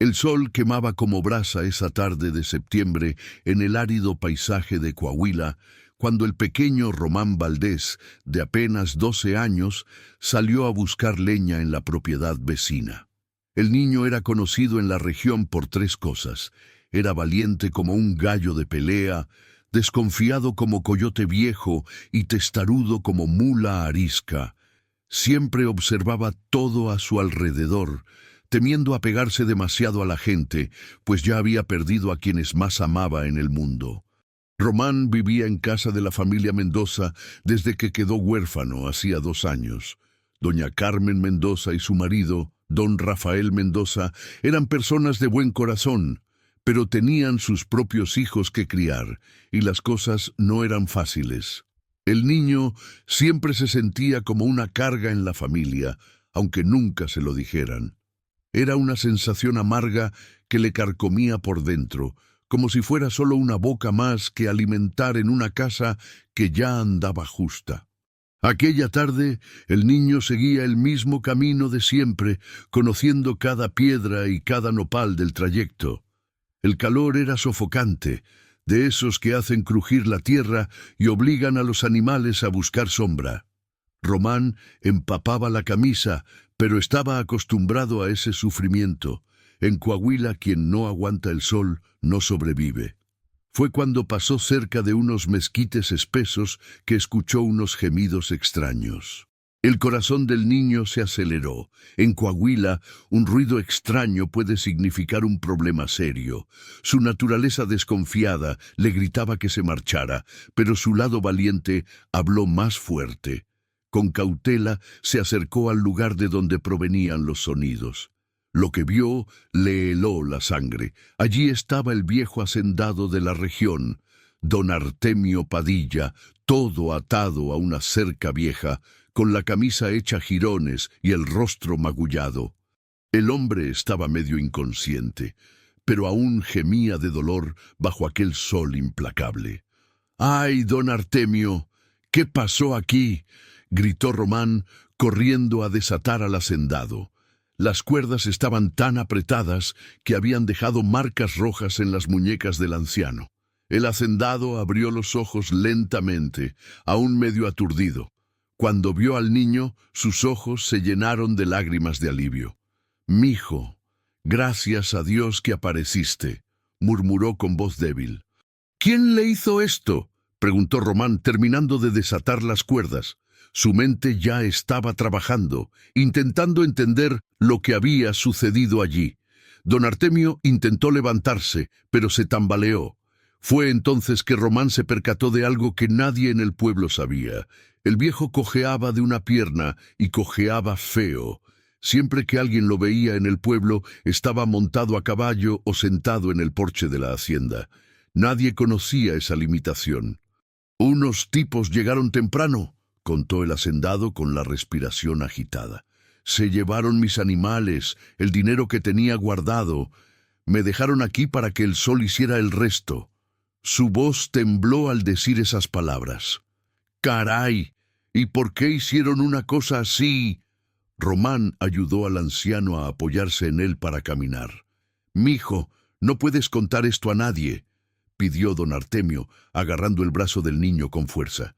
El sol quemaba como brasa esa tarde de septiembre en el árido paisaje de Coahuila, cuando el pequeño Román Valdés, de apenas 12 años, salió a buscar leña en la propiedad vecina. El niño era conocido en la región por tres cosas. Era valiente como un gallo de pelea, desconfiado como coyote viejo y testarudo como mula arisca. Siempre observaba todo a su alrededor, temiendo apegarse demasiado a la gente, pues ya había perdido a quienes más amaba en el mundo. Román vivía en casa de la familia Mendoza desde que quedó huérfano hacía 2 años. Doña Carmen Mendoza y su marido, don Rafael Mendoza, eran personas de buen corazón, pero tenían sus propios hijos que criar, y las cosas no eran fáciles. El niño siempre se sentía como una carga en la familia, aunque nunca se lo dijeran. Era una sensación amarga que le carcomía por dentro, como si fuera solo una boca más que alimentar en una casa que ya andaba justa. Aquella tarde, el niño seguía el mismo camino de siempre, conociendo cada piedra y cada nopal del trayecto. El calor era sofocante, de esos que hacen crujir la tierra y obligan a los animales a buscar sombra. Román empapaba la camisa, pero estaba acostumbrado a ese sufrimiento. En Coahuila, quien no aguanta el sol no sobrevive. Fue cuando pasó cerca de unos mezquites espesos que escuchó unos gemidos extraños. El corazón del niño se aceleró. En Coahuila, un ruido extraño puede significar un problema serio. Su naturaleza desconfiada le gritaba que se marchara, pero su lado valiente habló más fuerte. Con cautela se acercó al lugar de donde provenían los sonidos. Lo que vio le heló la sangre. Allí estaba el viejo hacendado de la región, don Artemio Padilla, todo atado a una cerca vieja, con la camisa hecha jirones y el rostro magullado. El hombre estaba medio inconsciente, pero aún gemía de dolor bajo aquel sol implacable. ¡Ay, don Artemio! ¿Qué pasó aquí?, gritó Román, corriendo a desatar al hacendado. Las cuerdas estaban tan apretadas que habían dejado marcas rojas en las muñecas del anciano. El hacendado abrió los ojos lentamente, aún medio aturdido. Cuando vio al niño, sus ojos se llenaron de lágrimas de alivio. «Mijo, gracias a Dios que apareciste», murmuró con voz débil. «¿Quién le hizo esto?», preguntó Román, terminando de desatar las cuerdas. Su mente ya estaba trabajando, intentando entender lo que había sucedido allí. Don Artemio intentó levantarse, pero se tambaleó. Fue entonces que Román se percató de algo que nadie en el pueblo sabía. El viejo cojeaba de una pierna y cojeaba feo. Siempre que alguien lo veía en el pueblo, estaba montado a caballo o sentado en el porche de la hacienda. Nadie conocía esa limitación. «Unos tipos llegaron temprano», contó el hacendado con la respiración agitada. «Se llevaron mis animales, el dinero que tenía guardado. Me dejaron aquí para que el sol hiciera el resto». Su voz tembló al decir esas palabras. «¡Caray! ¿Y por qué hicieron una cosa así?». Román ayudó al anciano a apoyarse en él para caminar. «Mijo, no puedes contar esto a nadie», pidió don Artemio, agarrando el brazo del niño con fuerza.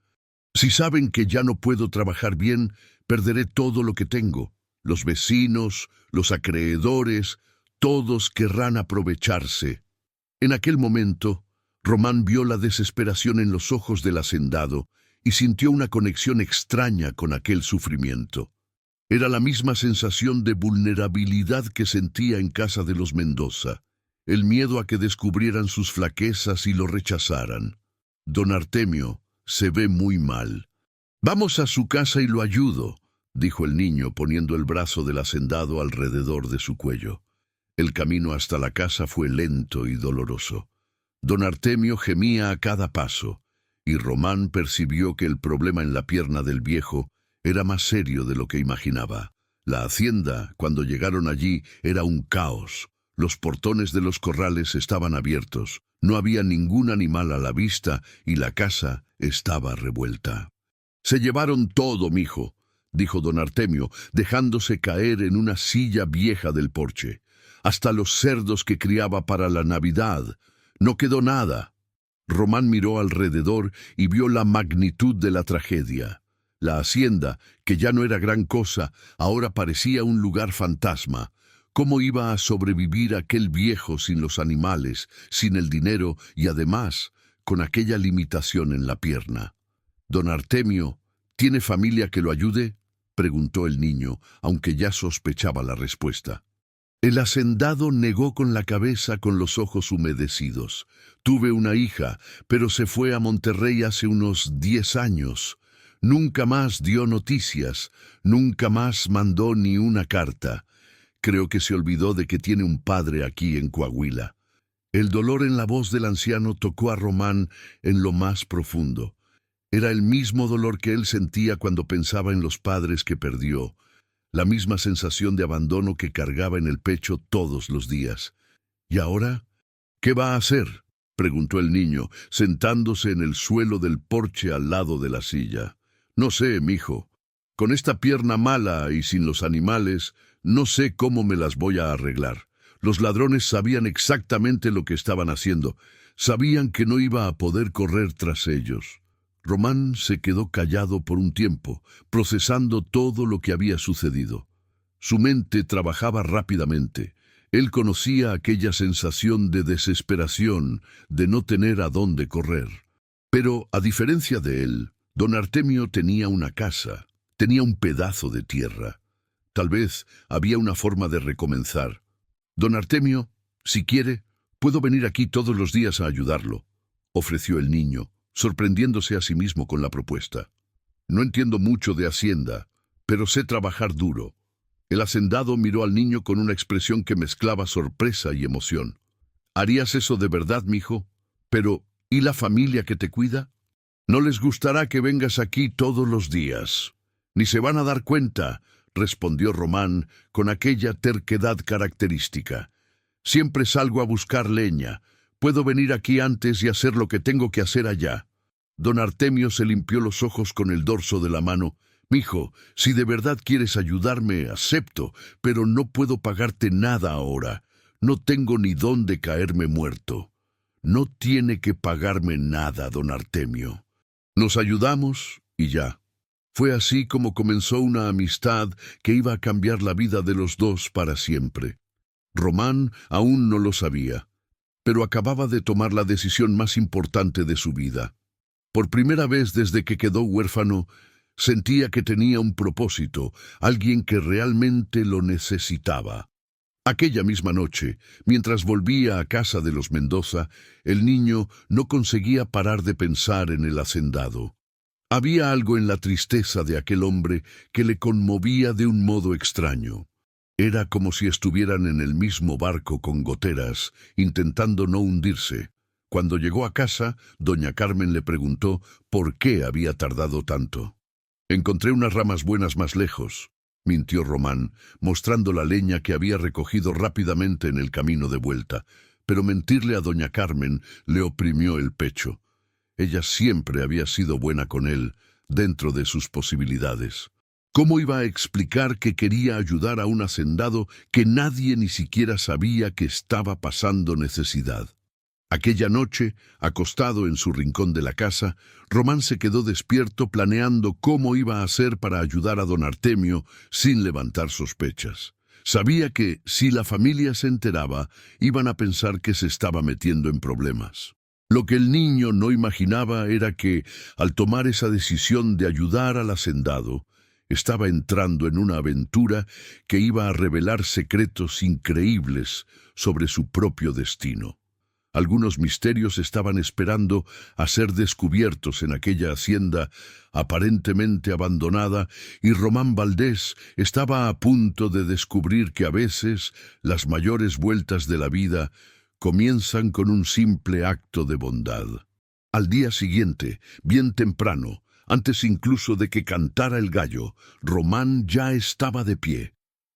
«Si saben que ya no puedo trabajar bien, perderé todo lo que tengo. Los vecinos, los acreedores, todos querrán aprovecharse». En aquel momento, Román vio la desesperación en los ojos del hacendado y sintió una conexión extraña con aquel sufrimiento. Era la misma sensación de vulnerabilidad que sentía en casa de los Mendoza, el miedo a que descubrieran sus flaquezas y lo rechazaran. «Don Artemio se ve muy mal. Vamos a su casa y lo ayudo», dijo el niño poniendo el brazo del hacendado alrededor de su cuello. El camino hasta la casa fue lento y doloroso. Don Artemio gemía a cada paso, y Román percibió que el problema en la pierna del viejo era más serio de lo que imaginaba. La hacienda, cuando llegaron allí, era un caos. Los portones de los corrales estaban abiertos, no había ningún animal a la vista y la casa estaba revuelta. «Se llevaron todo, mijo», dijo don Artemio, dejándose caer en una silla vieja del porche. hasta los cerdos que criaba para la Navidad. No quedó nada. Román miró alrededor y vio la magnitud de la tragedia. La hacienda, que ya no era gran cosa, ahora parecía un lugar fantasma. ¿Cómo iba a sobrevivir aquel viejo sin los animales, sin el dinero y además con aquella limitación en la pierna? «Don Artemio, ¿tiene familia que lo ayude?», preguntó el niño, aunque ya sospechaba la respuesta. El hacendado negó con la cabeza, con los ojos humedecidos. «Tuve una hija, pero se fue a Monterrey hace unos 10 años. Nunca más dio noticias, nunca más mandó ni una carta. Creo que se olvidó de que tiene un padre aquí en Coahuila». El dolor en la voz del anciano tocó a Román en lo más profundo. Era el mismo dolor que él sentía cuando pensaba en los padres que perdió, la misma sensación de abandono que cargaba en el pecho todos los días. «¿Y ahora? ¿Qué va a hacer?», preguntó el niño, sentándose en el suelo del porche al lado de la silla. «No sé, mijo. Con esta pierna mala y sin los animales, no sé cómo me las voy a arreglar. Los ladrones sabían exactamente lo que estaban haciendo. Sabían que no iba a poder correr tras ellos». Román se quedó callado por un tiempo, procesando todo lo que había sucedido. Su mente trabajaba rápidamente. Él conocía aquella sensación de desesperación, de no tener a dónde correr. Pero, a diferencia de él, don Artemio tenía una casa, tenía un pedazo de tierra. Tal vez había una forma de recomenzar. «Don Artemio, si quiere, puedo venir aquí todos los días a ayudarlo», ofreció el niño, sorprendiéndose a sí mismo con la propuesta. «No entiendo mucho de hacienda, pero sé trabajar duro». El hacendado miró al niño con una expresión que mezclaba sorpresa y emoción. «¿Harías eso de verdad, mijo? Pero, ¿y la familia que te cuida? No les gustará que vengas aquí todos los días. Ni se van a dar cuenta», respondió Román con aquella terquedad característica. «Siempre salgo a buscar leña. Puedo venir aquí antes y hacer lo que tengo que hacer allá». Don Artemio se limpió los ojos con el dorso de la mano. «Mijo, si de verdad quieres ayudarme, acepto, pero no puedo pagarte nada ahora. No tengo ni dónde caerme muerto». «No tiene que pagarme nada, don Artemio. Nos ayudamos y ya». Fue así como comenzó una amistad que iba a cambiar la vida de los dos para siempre. Román aún no lo sabía, pero acababa de tomar la decisión más importante de su vida. Por primera vez desde que quedó huérfano, sentía que tenía un propósito, alguien que realmente lo necesitaba. Aquella misma noche, mientras volvía a casa de los Mendoza, el niño no conseguía parar de pensar en el hacendado. Había algo en la tristeza de aquel hombre que le conmovía de un modo extraño. Era como si estuvieran en el mismo barco con goteras, intentando no hundirse. Cuando llegó a casa, doña Carmen le preguntó por qué había tardado tanto. «Encontré unas ramas buenas más lejos», mintió Román, mostrando la leña que había recogido rápidamente en el camino de vuelta. Pero mentirle a doña Carmen le oprimió el pecho. Ella siempre había sido buena con él, dentro de sus posibilidades. ¿Cómo iba a explicar que quería ayudar a un hacendado que nadie ni siquiera sabía que estaba pasando necesidad? Aquella noche, acostado en su rincón de la casa, Román se quedó despierto planeando cómo iba a hacer para ayudar a don Artemio sin levantar sospechas. Sabía que, si la familia se enteraba, iban a pensar que se estaba metiendo en problemas. Lo que el niño no imaginaba era que, al tomar esa decisión de ayudar al hacendado, estaba entrando en una aventura que iba a revelar secretos increíbles sobre su propio destino. Algunos misterios estaban esperando a ser descubiertos en aquella hacienda aparentemente abandonada, y Román Valdés estaba a punto de descubrir que a veces las mayores vueltas de la vida comienzan con un simple acto de bondad. Al día siguiente, bien temprano, antes incluso de que cantara el gallo, Román ya estaba de pie.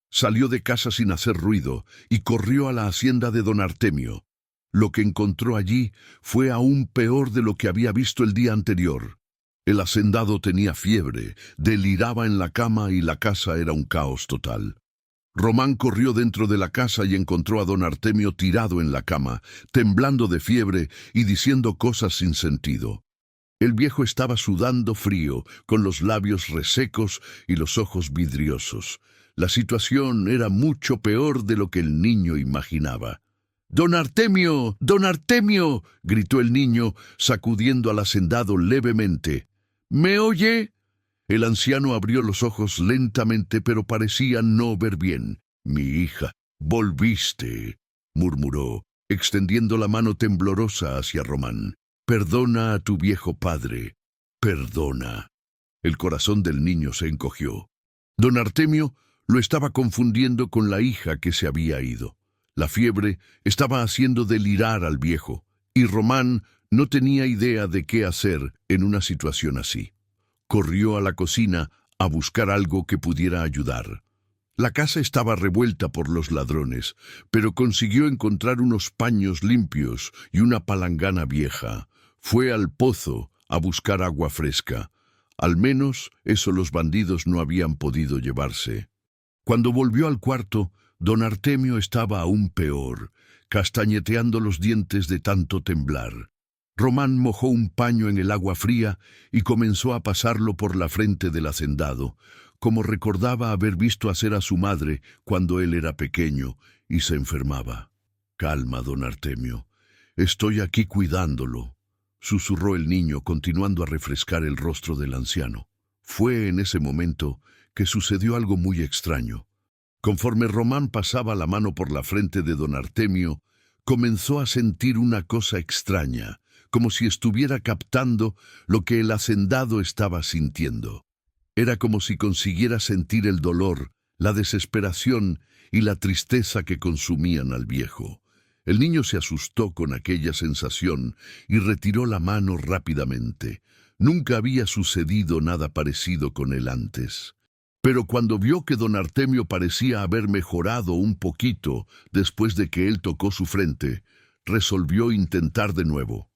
Salió de casa sin hacer ruido y corrió a la hacienda de don Artemio. Lo que encontró allí fue aún peor de lo que había visto el día anterior. El hacendado tenía fiebre, deliraba en la cama y la casa era un caos total. Román corrió dentro de la casa y encontró a don Artemio tirado en la cama, temblando de fiebre y diciendo cosas sin sentido. El viejo estaba sudando frío, con los labios resecos y los ojos vidriosos. La situación era mucho peor de lo que el niño imaginaba. «¡Don Artemio! ¡Don Artemio!», gritó el niño, sacudiendo al hacendado levemente. «¿Me oye?». El anciano abrió los ojos lentamente, pero parecía no ver bien. «Mi hija, volviste», murmuró, extendiendo la mano temblorosa hacia Román. «Perdona a tu viejo padre. Perdona». El corazón del niño se encogió. Don Artemio lo estaba confundiendo con la hija que se había ido. La fiebre estaba haciendo delirar al viejo, y Román no tenía idea de qué hacer en una situación así. Corrió a la cocina a buscar algo que pudiera ayudar. La casa estaba revuelta por los ladrones, pero consiguió encontrar unos paños limpios y una palangana vieja. Fue al pozo a buscar agua fresca. Al menos eso los bandidos no habían podido llevarse. Cuando volvió al cuarto, don Artemio estaba aún peor, castañeteando los dientes de tanto temblar. Román mojó un paño en el agua fría y comenzó a pasarlo por la frente del hacendado, como recordaba haber visto hacer a su madre cuando él era pequeño y se enfermaba. «Calma, don Artemio. Estoy aquí cuidándolo», susurró el niño, continuando a refrescar el rostro del anciano. Fue en ese momento que sucedió algo muy extraño. Conforme Román pasaba la mano por la frente de don Artemio, comenzó a sentir una cosa extraña, como si estuviera captando lo que el hacendado estaba sintiendo. Era como si consiguiera sentir el dolor, la desesperación y la tristeza que consumían al viejo. El niño se asustó con aquella sensación y retiró la mano rápidamente. Nunca había sucedido nada parecido con él antes. Pero cuando vio que don Artemio parecía haber mejorado un poquito después de que él tocó su frente, resolvió intentar de nuevo.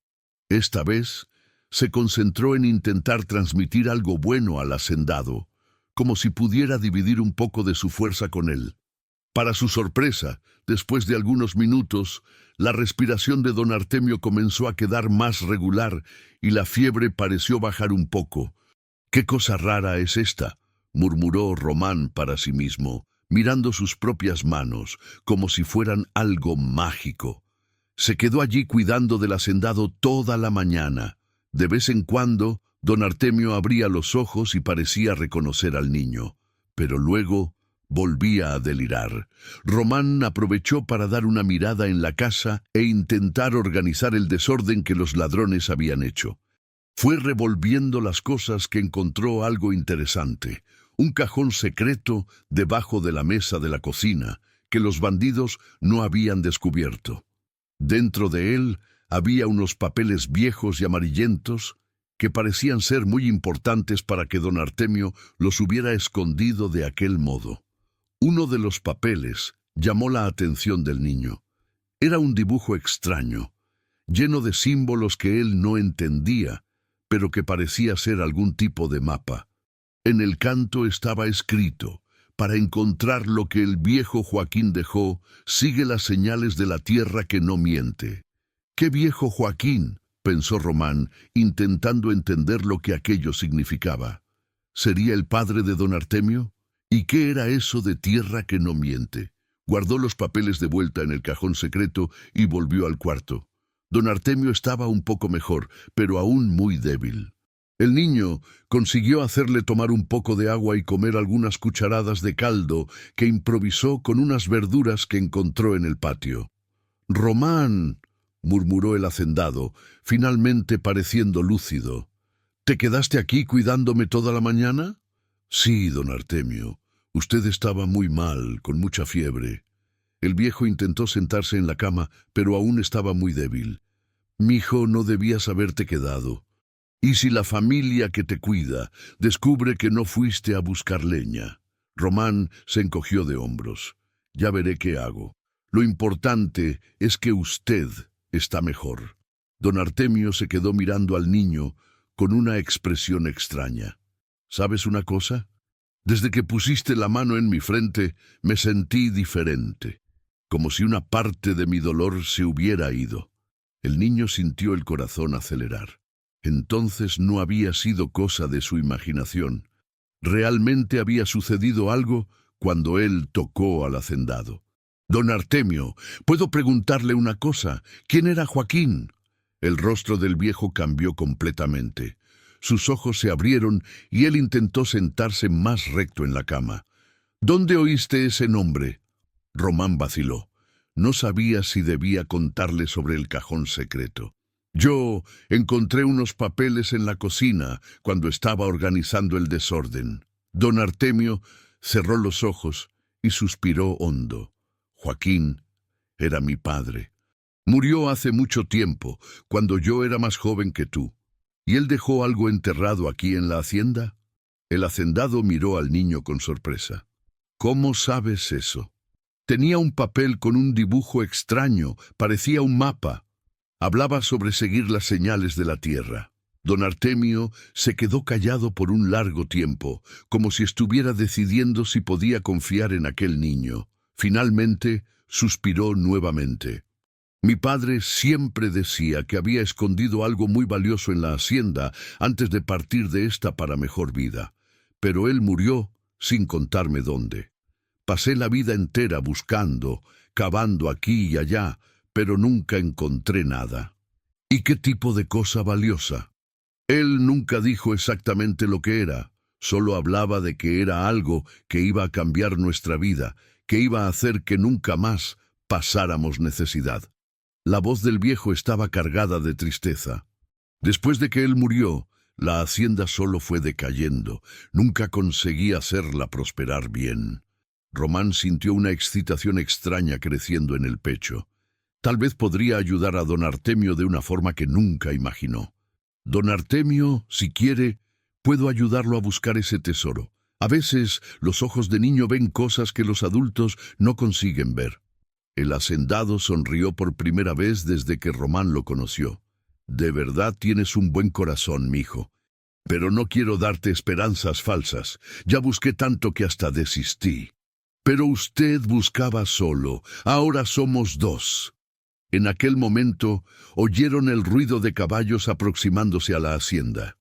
Esta vez se concentró en intentar transmitir algo bueno al hacendado, como si pudiera dividir un poco de su fuerza con él. Para su sorpresa, después de algunos minutos, la respiración de don Artemio comenzó a quedar más regular y la fiebre pareció bajar un poco. «¿Qué cosa rara es esta?», murmuró Román para sí mismo, mirando sus propias manos, como si fueran algo mágico. Se quedó allí cuidando del hacendado toda la mañana. De vez en cuando, don Artemio abría los ojos y parecía reconocer al niño, pero luego volvía a delirar. Román aprovechó para dar una mirada en la casa e intentar organizar el desorden que los ladrones habían hecho. Fue revolviendo las cosas que encontró algo interesante. Un cajón secreto debajo de la mesa de la cocina, que los bandidos no habían descubierto. Dentro de él había unos papeles viejos y amarillentos que parecían ser muy importantes para que don Artemio los hubiera escondido de aquel modo. Uno de los papeles llamó la atención del niño. Era un dibujo extraño, lleno de símbolos que él no entendía, pero que parecía ser algún tipo de mapa. En el canto estaba escrito: «Para encontrar lo que el viejo Joaquín dejó, sigue las señales de la tierra que no miente». «¿Qué viejo Joaquín?», pensó Román, intentando entender lo que aquello significaba. ¿Sería el padre de don Artemio? ¿Y qué era eso de tierra que no miente? Guardó los papeles de vuelta en el cajón secreto y volvió al cuarto. Don Artemio estaba un poco mejor, pero aún muy débil. El niño consiguió hacerle tomar un poco de agua y comer algunas cucharadas de caldo que improvisó con unas verduras que encontró en el patio. «Román», murmuró el hacendado, finalmente pareciendo lúcido. «¿Te quedaste aquí cuidándome toda la mañana?» «Sí, don Artemio. Usted estaba muy mal, con mucha fiebre». El viejo intentó sentarse en la cama, pero aún estaba muy débil. «Mijo, no debías haberte quedado. ¿Y si la familia que te cuida descubre que no fuiste a buscar leña?» Román se encogió de hombros. «Ya veré qué hago. Lo importante es que usted está mejor». Don Artemio se quedó mirando al niño con una expresión extraña. «¿Sabes una cosa? Desde que pusiste la mano en mi frente, me sentí diferente, como si una parte de mi dolor se hubiera ido. El niño sintió el corazón acelerar. Entonces no había sido cosa de su imaginación. Realmente había sucedido algo cuando él tocó al hacendado. Don Artemio, ¿puedo preguntarle una cosa? ¿Quién era Joaquín? El rostro del viejo cambió completamente. Sus ojos se abrieron y él intentó sentarse más recto en la cama. ¿Dónde oíste ese nombre? Román vaciló. No sabía si debía contarle sobre el cajón secreto. Yo encontré unos papeles en la cocina cuando estaba organizando el desorden. Don Artemio cerró los ojos y suspiró hondo. Joaquín era mi padre. Murió hace mucho tiempo, cuando yo era más joven que tú. ¿Y él dejó algo enterrado aquí en la hacienda? El hacendado miró al niño con sorpresa. ¿Cómo sabes eso? Tenía un papel con un dibujo extraño, parecía un mapa. Hablaba sobre seguir las señales de la tierra. Don Artemio se quedó callado por un largo tiempo, como si estuviera decidiendo si podía confiar en aquel niño. Finalmente, suspiró nuevamente. Mi padre siempre decía que había escondido algo muy valioso en la hacienda antes de partir de esta para mejor vida. Pero él murió sin contarme dónde. Pasé la vida entera buscando, cavando aquí y allá, pero nunca encontré nada. ¿Y qué tipo de cosa valiosa? Él nunca dijo exactamente lo que era, solo hablaba de que era algo que iba a cambiar nuestra vida, que iba a hacer que nunca más pasáramos necesidad. La voz del viejo estaba cargada de tristeza. Después de que él murió, la hacienda solo fue decayendo, nunca conseguí hacerla prosperar bien. Román sintió una excitación extraña creciendo en el pecho. Tal vez podría ayudar a don Artemio de una forma que nunca imaginó. Don Artemio, si quiere, puedo ayudarlo a buscar ese tesoro. A veces los ojos de niño ven cosas que los adultos no consiguen ver. El hacendado sonrió por primera vez desde que Román lo conoció. De verdad tienes un buen corazón, mijo. Pero no quiero darte esperanzas falsas. Ya busqué tanto que hasta desistí. Pero usted buscaba solo. Ahora somos dos. En aquel momento oyeron el ruido de caballos aproximándose a la hacienda.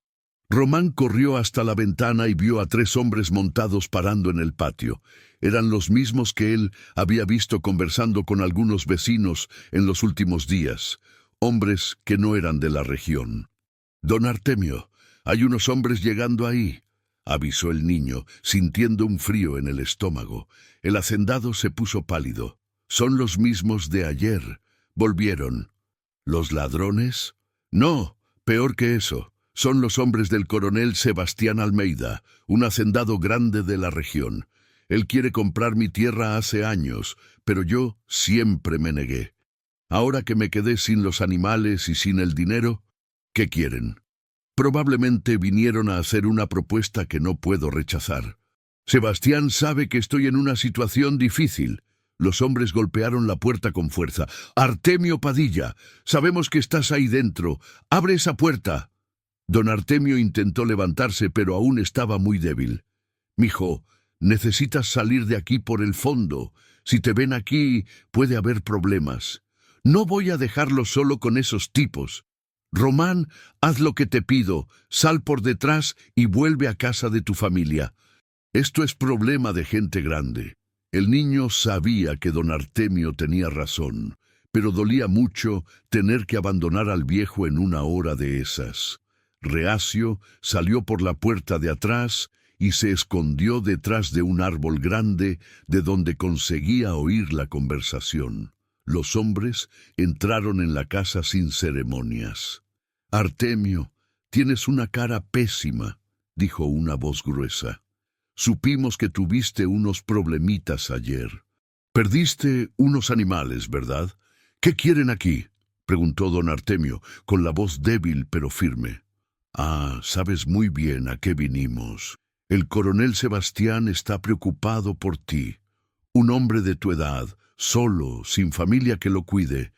Román corrió hasta la ventana y vio a 3 hombres montados parando en el patio. Eran los mismos que él había visto conversando con algunos vecinos en los últimos días, hombres que no eran de la región. «Don Artemio, hay unos hombres llegando ahí», avisó el niño, sintiendo un frío en el estómago. El hacendado se puso pálido. «Son los mismos de ayer. Volvieron». «¿Los ladrones?» «No, peor que eso. Son los hombres del coronel Sebastián Almeida, un hacendado grande de la región. Él quiere comprar mi tierra hace años, pero yo siempre me negué. Ahora que me quedé sin los animales y sin el dinero, ¿qué quieren? Probablemente vinieron a hacer una propuesta que no puedo rechazar. Sebastián sabe que estoy en una situación difícil». Los hombres golpearon la puerta con fuerza. «Artemio Padilla, sabemos que estás ahí dentro. ¡Abre esa puerta!». Don Artemio intentó levantarse, pero aún estaba muy débil. «Mijo, necesitas salir de aquí por el fondo. Si te ven aquí, puede haber problemas. No voy a dejarlo solo con esos tipos. Román, haz lo que te pido. Sal por detrás y vuelve a casa de tu familia. Esto es problema de gente grande». El niño sabía que don Artemio tenía razón, pero dolía mucho tener que abandonar al viejo en una hora de esas. Reacio, salió por la puerta de atrás y se escondió detrás de un árbol grande de donde conseguía oír la conversación. Los hombres entraron en la casa sin ceremonias. «Artemio, tienes una cara pésima», dijo una voz gruesa. «Supimos que tuviste unos problemitas ayer. Perdiste unos animales, ¿verdad? ¿Qué quieren aquí?», preguntó don Artemio, con la voz débil pero firme. «Ah, sabes muy bien a qué vinimos. El coronel Sebastián está preocupado por ti. Un hombre de tu edad, solo, sin familia que lo cuide.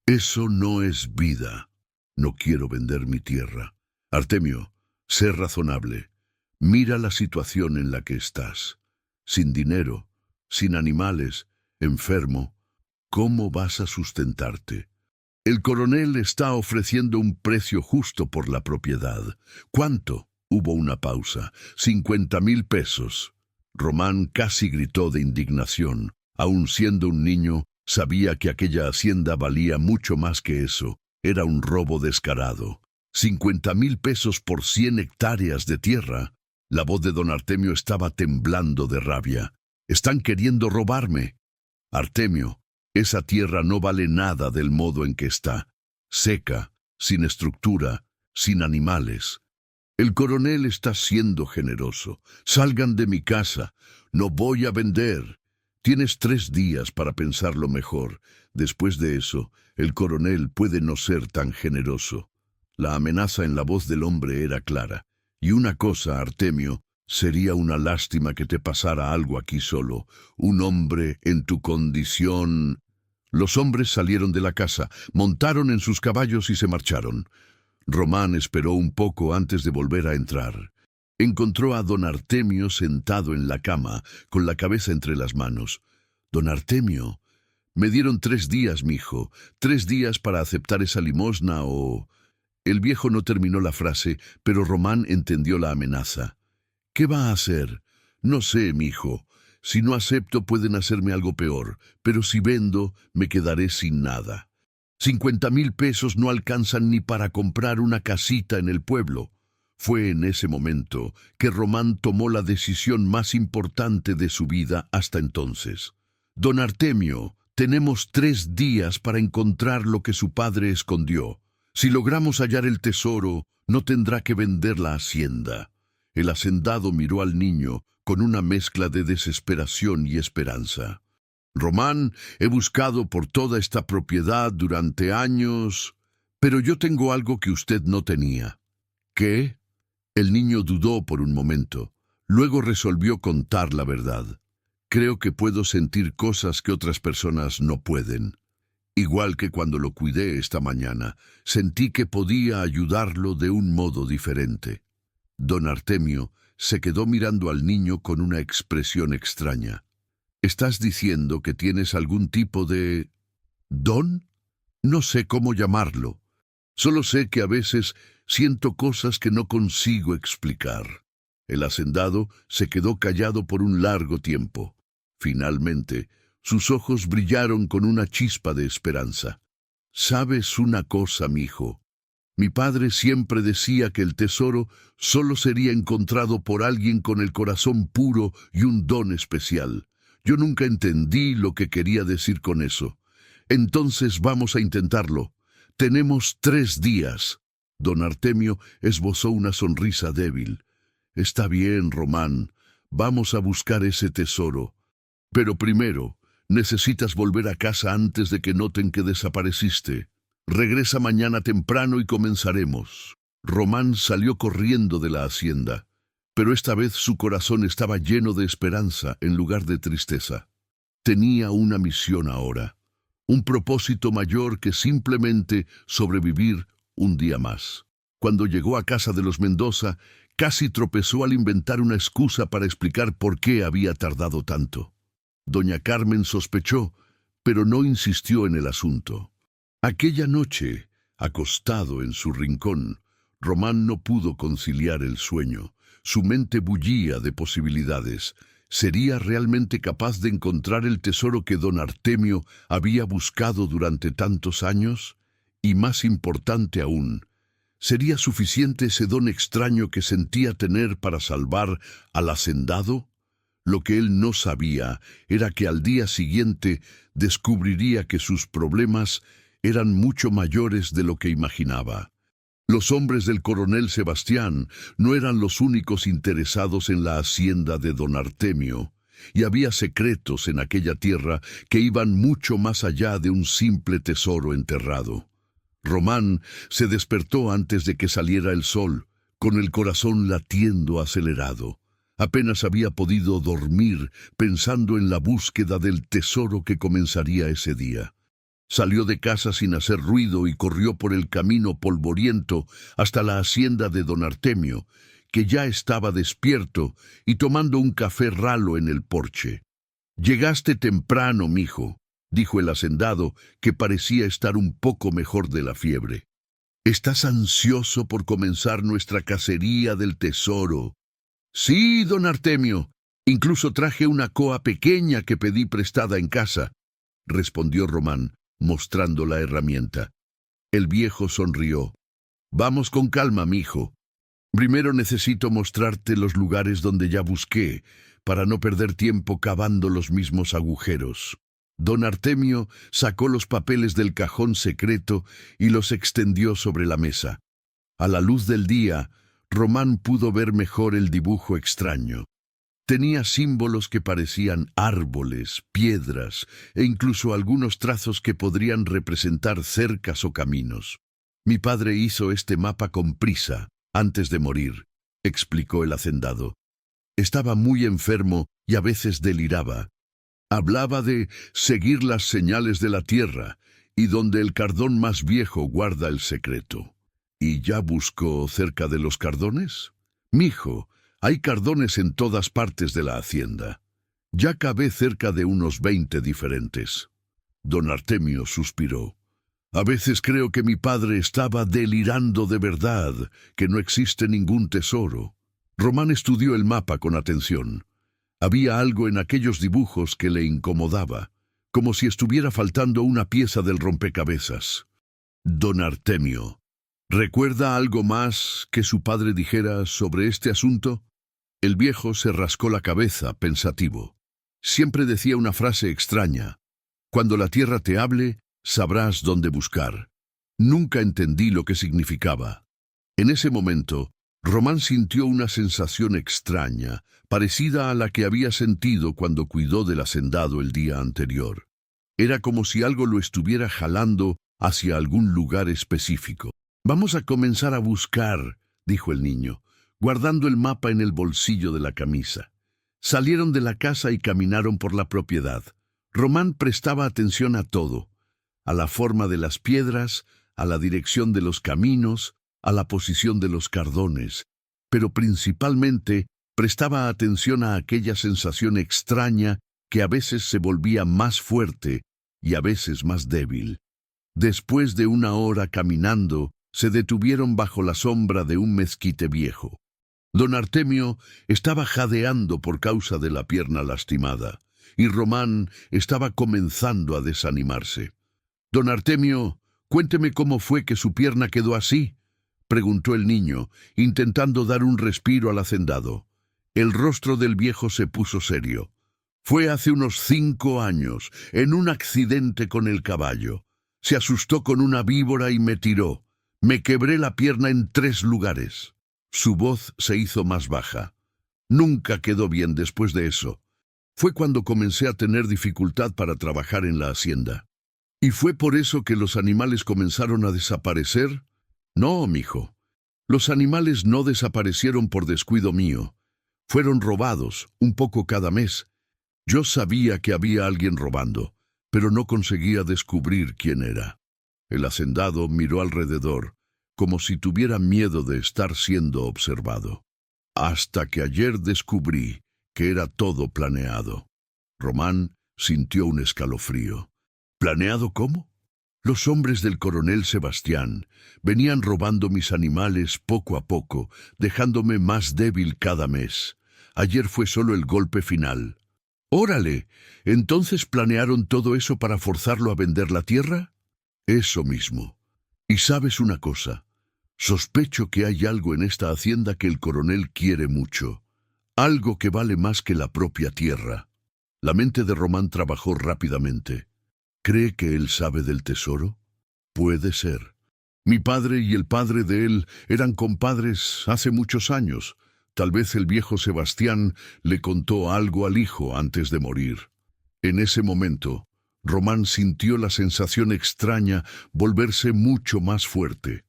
Eso no es vida. No quiero vender mi tierra. Artemio, sé razonable. Mira la situación en la que estás. Sin dinero, sin animales, enfermo. ¿Cómo vas a sustentarte? El coronel está ofreciendo un precio justo por la propiedad. ¿Cuánto? Hubo una pausa. 50,000 pesos. Román casi gritó de indignación. Aun siendo un niño, sabía que aquella hacienda valía mucho más que eso. Era un robo descarado. 50,000 pesos por 100 hectáreas de tierra. La voz de don Artemio estaba temblando de rabia. «Están queriendo robarme». «Artemio, esa tierra no vale nada del modo en que está. Seca, sin estructura, sin animales. El coronel está siendo generoso. Salgan de mi casa. No voy a vender. Tienes 3 días para pensarlo mejor. Después de eso, el coronel puede no ser tan generoso». La amenaza en la voz del hombre era clara. «Y una cosa, Artemio, sería una lástima que te pasara algo aquí solo. Un hombre en tu condición...» Los hombres salieron de la casa, montaron en sus caballos y se marcharon. Román esperó un poco antes de volver a entrar. Encontró a don Artemio sentado en la cama, con la cabeza entre las manos. «Don Artemio, me dieron 3 días, mijo, 3 días para aceptar esa limosna o...» El viejo no terminó la frase, pero Román entendió la amenaza. «¿Qué va a hacer?» «No sé, mijo. Si no acepto pueden hacerme algo peor, pero si vendo me quedaré sin nada. 50,000 pesos no alcanzan ni para comprar una casita en el pueblo». Fue en ese momento que Román tomó la decisión más importante de su vida hasta entonces. «Don Artemio, tenemos 3 días para encontrar lo que su padre escondió. Si logramos hallar el tesoro, no tendrá que vender la hacienda». El hacendado miró al niño con una mezcla de desesperación y esperanza. «Román, he buscado por toda esta propiedad durante años, pero yo tengo algo que usted no tenía». «¿Qué?». El niño dudó por un momento. Luego resolvió contar la verdad. «Creo que puedo sentir cosas que otras personas no pueden. Igual que cuando lo cuidé esta mañana, sentí que podía ayudarlo de un modo diferente». Don Artemio se quedó mirando al niño con una expresión extraña. «¿Estás diciendo que tienes algún tipo de... don? No sé cómo llamarlo. Solo sé que a veces siento cosas que no consigo explicar». El hacendado se quedó callado por un largo tiempo. Finalmente, sus ojos brillaron con una chispa de esperanza. «¿Sabes una cosa, mijo? Mi padre siempre decía que el tesoro solo sería encontrado por alguien con el corazón puro y un don especial. Yo nunca entendí lo que quería decir con eso. Entonces vamos a intentarlo. Tenemos 3 días». Don Artemio esbozó una sonrisa débil. «Está bien, Román. Vamos a buscar ese tesoro. Pero primero, necesitas volver a casa antes de que noten que desapareciste. Regresa mañana temprano y comenzaremos». Román salió corriendo de la hacienda, pero esta vez su corazón estaba lleno de esperanza en lugar de tristeza. Tenía una misión ahora, un propósito mayor que simplemente sobrevivir un día más. Cuando llegó a casa de los Mendoza, casi tropezó al inventar una excusa para explicar por qué había tardado tanto. Doña Carmen sospechó, pero no insistió en el asunto. Aquella noche, acostado en su rincón, Román no pudo conciliar el sueño. Su mente bullía de posibilidades. ¿Sería realmente capaz de encontrar el tesoro que don Artemio había buscado durante tantos años? Y más importante aún, ¿sería suficiente ese don extraño que sentía tener para salvar al hacendado? Lo que él no sabía era que al día siguiente descubriría que sus problemas eran mucho mayores de lo que imaginaba. Los hombres del coronel Sebastián no eran los únicos interesados en la hacienda de don Artemio, y había secretos en aquella tierra que iban mucho más allá de un simple tesoro enterrado. Román se despertó antes de que saliera el sol, con el corazón latiendo acelerado. Apenas había podido dormir pensando en la búsqueda del tesoro que comenzaría ese día. Salió de casa sin hacer ruido y corrió por el camino polvoriento hasta la hacienda de don Artemio, que ya estaba despierto y tomando un café ralo en el porche. «Llegaste temprano, mijo», dijo el hacendado, que parecía estar un poco mejor de la fiebre. «¿Estás ansioso por comenzar nuestra cacería del tesoro?» «Sí, don Artemio. Incluso traje una coa pequeña que pedí prestada en casa», respondió Román, mostrando la herramienta. El viejo sonrió. «Vamos con calma, mijo. Primero necesito mostrarte los lugares donde ya busqué, para no perder tiempo cavando los mismos agujeros». Don Artemio sacó los papeles del cajón secreto y los extendió sobre la mesa. A la luz del día, Román pudo ver mejor el dibujo extraño. Tenía símbolos que parecían árboles, piedras e incluso algunos trazos que podrían representar cercas o caminos. «Mi padre hizo este mapa con prisa, antes de morir», explicó el hacendado. «Estaba muy enfermo y a veces deliraba. Hablaba de seguir las señales de la tierra y donde el cardón más viejo guarda el secreto». «¿Y ya buscó cerca de los cardones?» «Mijo, hay cardones en todas partes de la hacienda. Ya cavé cerca de unos 20 diferentes». Don Artemio suspiró. «A veces creo que mi padre estaba delirando de verdad, que no existe ningún tesoro». Román estudió el mapa con atención. Había algo en aquellos dibujos que le incomodaba, como si estuviera faltando una pieza del rompecabezas. «Don Artemio, ¿recuerda algo más que su padre dijera sobre este asunto?» El viejo se rascó la cabeza, pensativo. Siempre decía una frase extraña: «Cuando la tierra te hable, sabrás dónde buscar». Nunca entendí lo que significaba. En ese momento, Román sintió una sensación extraña, parecida a la que había sentido cuando cuidó del hacendado el día anterior. Era como si algo lo estuviera jalando hacia algún lugar específico. «Vamos a comenzar a buscar», dijo el niño, guardando el mapa en el bolsillo de la camisa. Salieron de la casa y caminaron por la propiedad. Román prestaba atención a todo, a la forma de las piedras, a la dirección de los caminos, a la posición de los cardones, pero principalmente prestaba atención a aquella sensación extraña que a veces se volvía más fuerte y a veces más débil. Después de una hora caminando, se detuvieron bajo la sombra de un mezquite viejo. Don Artemio estaba jadeando por causa de la pierna lastimada, y Román estaba comenzando a desanimarse. «Don Artemio, cuénteme cómo fue que su pierna quedó así», preguntó el niño, intentando dar un respiro al hacendado. El rostro del viejo se puso serio. «Fue hace unos 5 años, en un accidente con el caballo. Se asustó con una víbora y me tiró. Me quebré la pierna en 3 lugares». Su voz se hizo más baja. «Nunca quedó bien después de eso. Fue cuando comencé a tener dificultad para trabajar en la hacienda». «¿Y fue por eso que los animales comenzaron a desaparecer?» «No, mijo. Los animales no desaparecieron por descuido mío. Fueron robados, un poco cada mes. Yo sabía que había alguien robando, pero no conseguía descubrir quién era». El hacendado miró alrededor, como si tuviera miedo de estar siendo observado. «Hasta que ayer descubrí que era todo planeado». Román sintió un escalofrío. «¿Planeado cómo?» «Los hombres del coronel Sebastián venían robando mis animales poco a poco, dejándome más débil cada mes. Ayer fue solo el golpe final». «Órale, ¿entonces planearon todo eso para forzarlo a vender la tierra?» «Eso mismo. Y sabes una cosa, sospecho que hay algo en esta hacienda que el coronel quiere mucho, algo que vale más que la propia tierra». La mente de Román trabajó rápidamente. ¿Cree que él sabe del tesoro? Puede ser. Mi padre y el padre de él eran compadres hace muchos años. Tal vez el viejo Sebastián le contó algo al hijo antes de morir. En ese momento, Román sintió la sensación extraña volverse mucho más fuerte.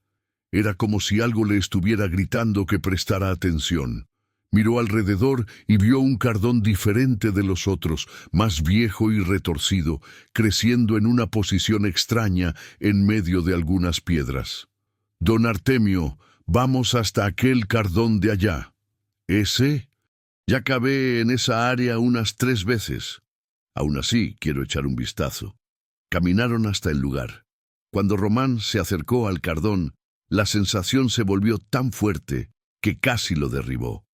Era como si algo le estuviera gritando que prestara atención. Miró alrededor y vio un cardón diferente de los otros, más viejo y retorcido, creciendo en una posición extraña en medio de algunas piedras. «Don Artemio, vamos hasta aquel cardón de allá», ¿Ese? Ya cavé en esa área unas 3 veces. Aún así, quiero echar un vistazo. Caminaron hasta el lugar. Cuando Román se acercó al cardón, la sensación se volvió tan fuerte que casi lo derribó.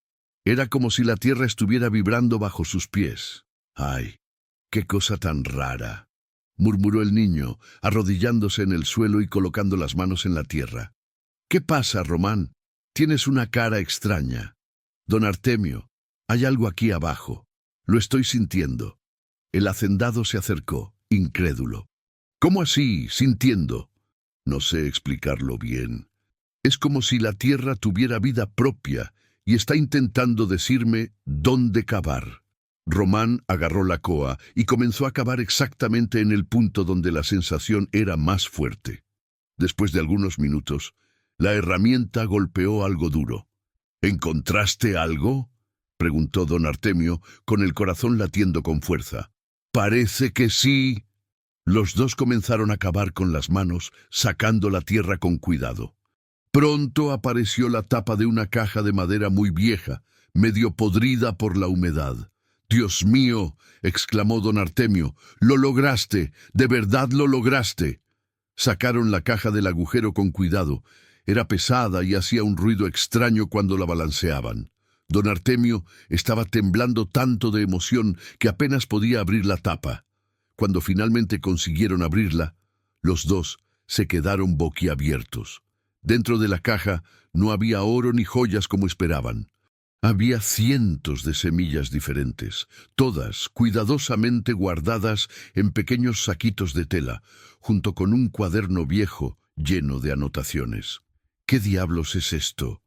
Era como si la tierra estuviera vibrando bajo sus pies. ¡Ay, qué cosa tan rara!, murmuró el niño, arrodillándose en el suelo y colocando las manos en la tierra. ¿Qué pasa, Román? Tienes una cara extraña. Don Artemio, hay algo aquí abajo. Lo estoy sintiendo. El hacendado se acercó, incrédulo. ¿Cómo así, sintiendo? No sé explicarlo bien. Es como si la tierra tuviera vida propia y está intentando decirme dónde cavar. Román agarró la coa y comenzó a cavar exactamente en el punto donde la sensación era más fuerte. Después de algunos minutos, la herramienta golpeó algo duro. ¿Encontraste algo?, preguntó don Artemio, con el corazón latiendo con fuerza. Parece que sí. Los dos comenzaron a cavar con las manos, sacando la tierra con cuidado. Pronto apareció la tapa de una caja de madera muy vieja, medio podrida por la humedad. «¡Dios mío!», exclamó don Artemio. «¡Lo lograste! ¡De verdad lo lograste!». Sacaron la caja del agujero con cuidado. Era pesada y hacía un ruido extraño cuando la balanceaban. Don Artemio estaba temblando tanto de emoción que apenas podía abrir la tapa. Cuando finalmente consiguieron abrirla, los dos se quedaron boquiabiertos. Dentro de la caja no había oro ni joyas como esperaban. Había cientos de semillas diferentes, todas cuidadosamente guardadas en pequeños saquitos de tela, junto con un cuaderno viejo lleno de anotaciones. «¿Qué diablos es esto?»,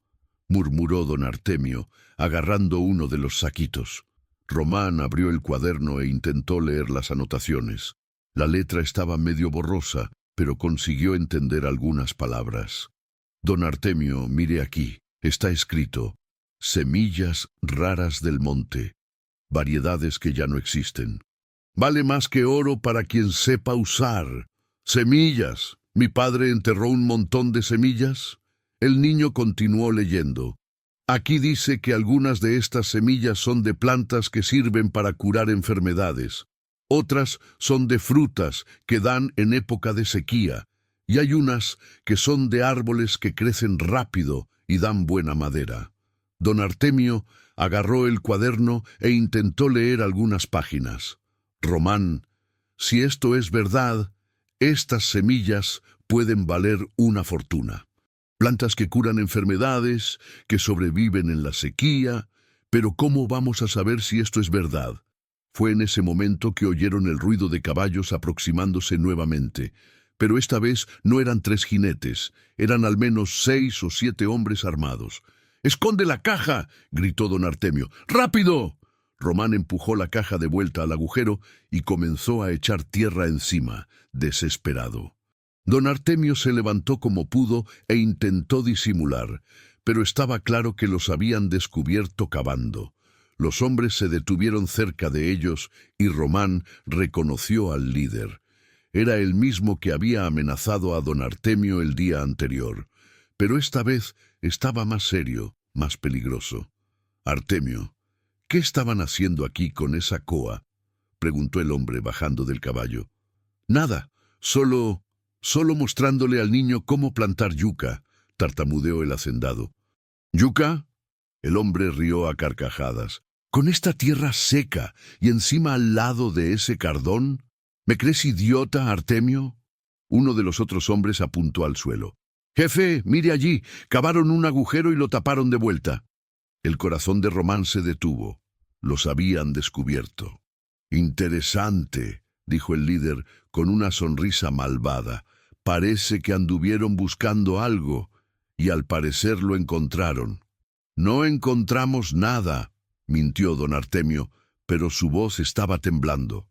murmuró don Artemio, agarrando uno de los saquitos. Román abrió el cuaderno e intentó leer las anotaciones. La letra estaba medio borrosa, pero consiguió entender algunas palabras. «Don Artemio, mire aquí, está escrito: semillas raras del monte, variedades que ya no existen. Vale más que oro para quien sepa usar. Semillas. ¿Mi padre enterró un montón de semillas?». El niño continuó leyendo. «Aquí dice que algunas de estas semillas son de plantas que sirven para curar enfermedades. Otras son de frutas que dan en época de sequía. Y hay unas que son de árboles que crecen rápido y dan buena madera». Don Artemio agarró el cuaderno e intentó leer algunas páginas. «Román, si esto es verdad, estas semillas pueden valer una fortuna. Plantas que curan enfermedades, que sobreviven en la sequía. Pero ¿cómo vamos a saber si esto es verdad?». Fue en ese momento que oyeron el ruido de caballos aproximándose nuevamente. Pero esta vez no eran 3 jinetes, eran al menos 6 o 7 hombres armados. «¡Esconde la caja!», gritó don Artemio. «¡Rápido!». Román empujó la caja de vuelta al agujero y comenzó a echar tierra encima, desesperado. Don Artemio se levantó como pudo e intentó disimular, pero estaba claro que los habían descubierto cavando. Los hombres se detuvieron cerca de ellos y Román reconoció al líder. Era el mismo que había amenazado a don Artemio el día anterior, pero esta vez estaba más serio, más peligroso. «Artemio, ¿qué estaban haciendo aquí con esa coa?», preguntó el hombre bajando del caballo. «Nada, solo mostrándole al niño cómo plantar yuca», tartamudeó el hacendado. «¿Yuca?». El hombre rió a carcajadas. «¿Con esta tierra seca y encima al lado de ese cardón? ¿Me crees idiota, Artemio?». Uno de los otros hombres apuntó al suelo. «Jefe, mire allí, cavaron un agujero y lo taparon de vuelta». El corazón de Román se detuvo. Los habían descubierto. «Interesante», dijo el líder con una sonrisa malvada. «Parece que anduvieron buscando algo, y al parecer lo encontraron». «No encontramos nada», mintió don Artemio, pero su voz estaba temblando.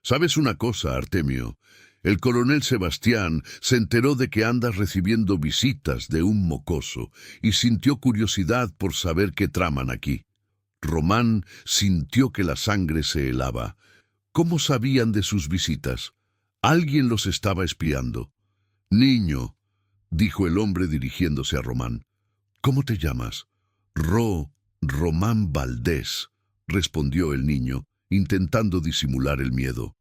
«¿Sabes una cosa, Artemio? El coronel Sebastián se enteró de que andas recibiendo visitas de un mocoso y sintió curiosidad por saber qué traman aquí». Román sintió que la sangre se helaba. ¿Cómo sabían de sus visitas? Alguien los estaba espiando. «Niño», dijo el hombre dirigiéndose a Román. «¿Cómo te llamas?». Román Valdés, respondió el niño, intentando disimular el miedo.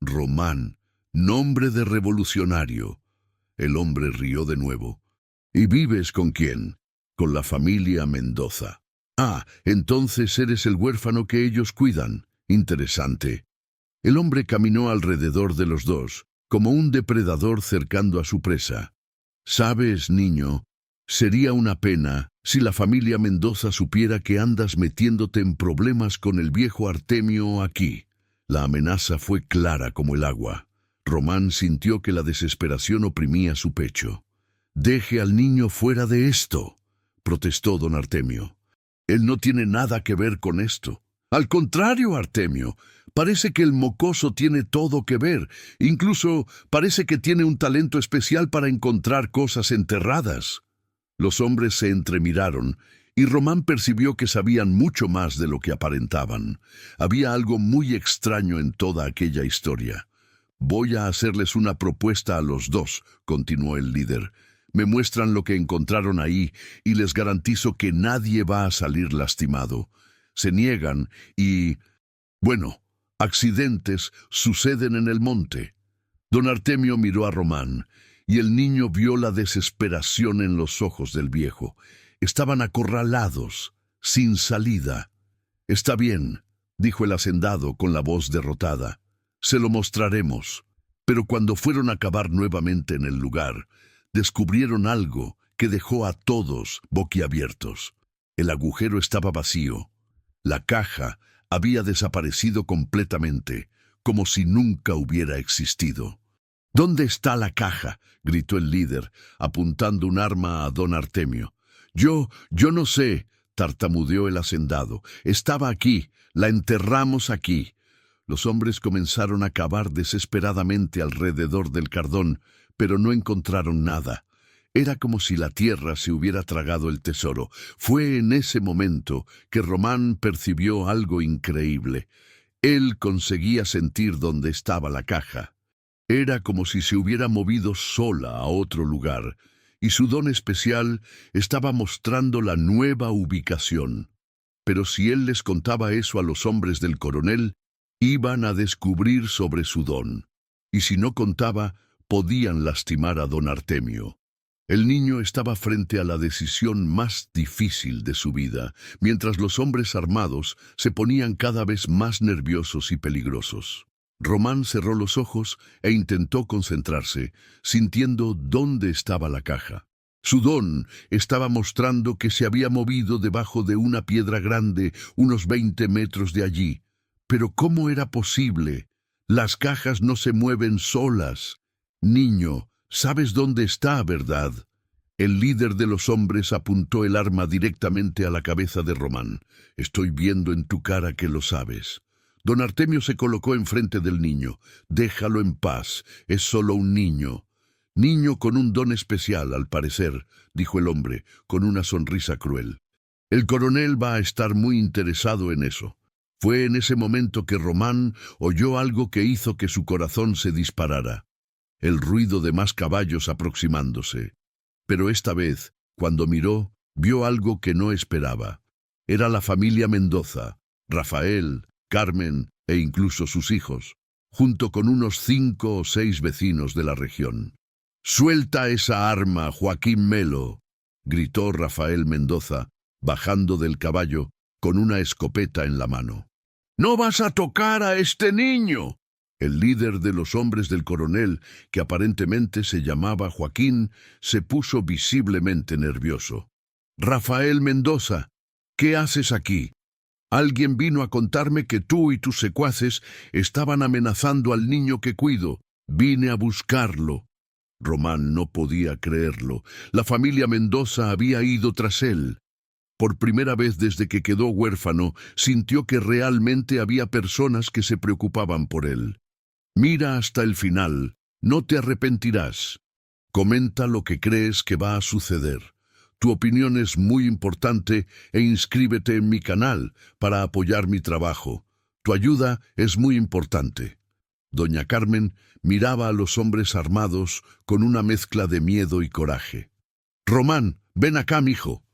Román, nombre de revolucionario. El hombre rió de nuevo. ¿Y vives con quién? Con la familia Mendoza. Ah, entonces eres el huérfano que ellos cuidan. Interesante. El hombre caminó alrededor de los dos, como un depredador cercando a su presa. Sabes, niño, sería una pena si la familia Mendoza supiera que andas metiéndote en problemas con el viejo Artemio aquí. La amenaza fue clara como el agua. Román sintió que la desesperación oprimía su pecho. «Deje al niño fuera de esto», protestó don Artemio. «Él no tiene nada que ver con esto. Al contrario, Artemio, parece que el mocoso tiene todo que ver. Incluso parece que tiene un talento especial para encontrar cosas enterradas». Los hombres se entremiraron y Román percibió que sabían mucho más de lo que aparentaban. Había algo muy extraño en toda aquella historia. «Voy a hacerles una propuesta a los dos», continuó el líder. «Me muestran lo que encontraron ahí y les garantizo que nadie va a salir lastimado. Se niegan y, bueno, accidentes suceden en el monte». Don Artemio miró a Román y el niño vio la desesperación en los ojos del viejo. Estaban acorralados, sin salida. «Está bien», dijo el hacendado con la voz derrotada. «Se lo mostraremos». Pero cuando fueron a cavar nuevamente en el lugar, descubrieron algo que dejó a todos boquiabiertos. El agujero estaba vacío. La caja había desaparecido completamente, como si nunca hubiera existido. «¿Dónde está la caja?», gritó el líder, apuntando un arma a don Artemio. Yo no sé», tartamudeó el hacendado. «Estaba aquí, la enterramos aquí». Los hombres comenzaron a cavar desesperadamente alrededor del cardón, pero no encontraron nada. Era como si la tierra se hubiera tragado el tesoro. Fue en ese momento que Román percibió algo increíble. Él conseguía sentir dónde estaba la caja. Era como si se hubiera movido sola a otro lugar, y su don especial estaba mostrando la nueva ubicación. Pero si él les contaba eso a los hombres del coronel, iban a descubrir sobre su don. Y si no contaba, podían lastimar a don Artemio. El niño estaba frente a la decisión más difícil de su vida, mientras los hombres armados se ponían cada vez más nerviosos y peligrosos. Román cerró los ojos e intentó concentrarse, sintiendo dónde estaba la caja. Su don estaba mostrando que se había movido debajo de una piedra grande unos 20 metros de allí. Pero ¿cómo era posible? Las cajas no se mueven solas. «Niño, sabes dónde está, ¿verdad?». El líder de los hombres apuntó el arma directamente a la cabeza de Román. «Estoy viendo en tu cara que lo sabes». Don Artemio se colocó enfrente del niño. «Déjalo en paz, es solo un niño». «Niño con un don especial, al parecer», dijo el hombre, con una sonrisa cruel. «El coronel va a estar muy interesado en eso». Fue en ese momento que Román oyó algo que hizo que su corazón se disparara. El ruido de más caballos aproximándose. Pero esta vez, cuando miró, vio algo que no esperaba. Era la familia Mendoza, Rafael, Carmen e incluso sus hijos, junto con unos 5 o 6 vecinos de la región. «Suelta esa arma, Joaquín Melo», gritó Rafael Mendoza, bajando del caballo con una escopeta en la mano. «¡No vas a tocar a este niño!». El líder de los hombres del coronel, que aparentemente se llamaba Joaquín, se puso visiblemente nervioso. «Rafael Mendoza, ¿qué haces aquí? Alguien vino a contarme que tú y tus secuaces estaban amenazando al niño que cuido. Vine a buscarlo». Román no podía creerlo. La familia Mendoza había ido tras él. Por primera vez desde que quedó huérfano, sintió que realmente había personas que se preocupaban por él. «Mira hasta el final, no te arrepentirás. Comenta lo que crees que va a suceder. Tu opinión es muy importante e inscríbete en mi canal para apoyar mi trabajo. Tu ayuda es muy importante». Doña Carmen miraba a los hombres armados con una mezcla de miedo y coraje. «Román, ven acá, mijo».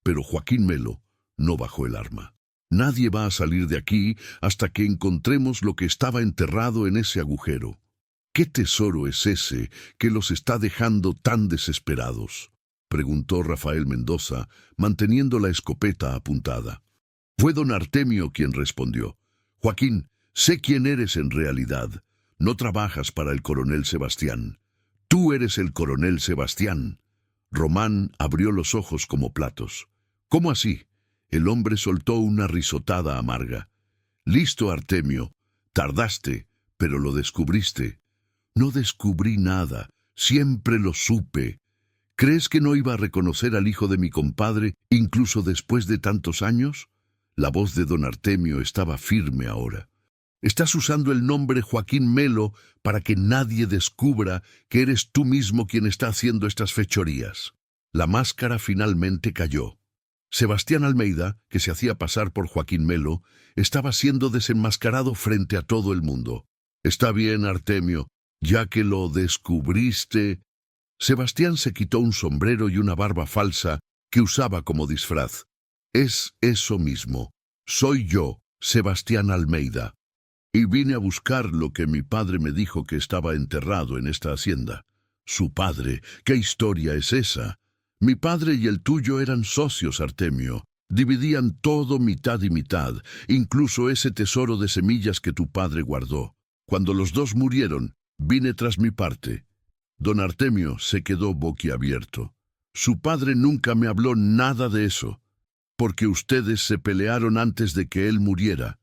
Pero Joaquín Melo No bajó el arma. Nadie va a salir de aquí hasta que encontremos lo que estaba enterrado en ese agujero. ¿Qué tesoro es ese que los está dejando tan desesperados?, preguntó Rafael Mendoza, manteniendo la escopeta apuntada. Fue don Artemio quien respondió. Joaquín, sé quién eres en realidad. No trabajas para el coronel Sebastián. Tú eres el coronel Sebastián. Román abrió los ojos como platos. ¿Cómo así? El hombre soltó una risotada amarga. Listo, Artemio. Tardaste, pero lo descubriste. No descubrí nada. Siempre lo supe. ¿Crees que no iba a reconocer al hijo de mi compadre, incluso después de tantos años? La voz de don Artemio estaba firme ahora. Estás usando el nombre Joaquín Melo para que nadie descubra que eres tú mismo quien está haciendo estas fechorías. La máscara finalmente cayó. Sebastián Almeida, que se hacía pasar por Joaquín Melo, estaba siendo desenmascarado frente a todo el mundo. Está bien, Artemio, ya que lo descubriste. Sebastián se quitó un sombrero y una barba falsa que usaba como disfraz. Es eso mismo. Soy yo, Sebastián Almeida. Y vine a buscar lo que mi padre me dijo que estaba enterrado en esta hacienda. Su padre, ¿qué historia es esa? Mi padre y el tuyo eran socios, Artemio. Dividían todo mitad y mitad, incluso ese tesoro de semillas que tu padre guardó. Cuando los dos murieron, vine tras mi parte. Don Artemio se quedó boquiabierto. Su padre nunca me habló nada de eso, porque ustedes se pelearon antes de que él muriera.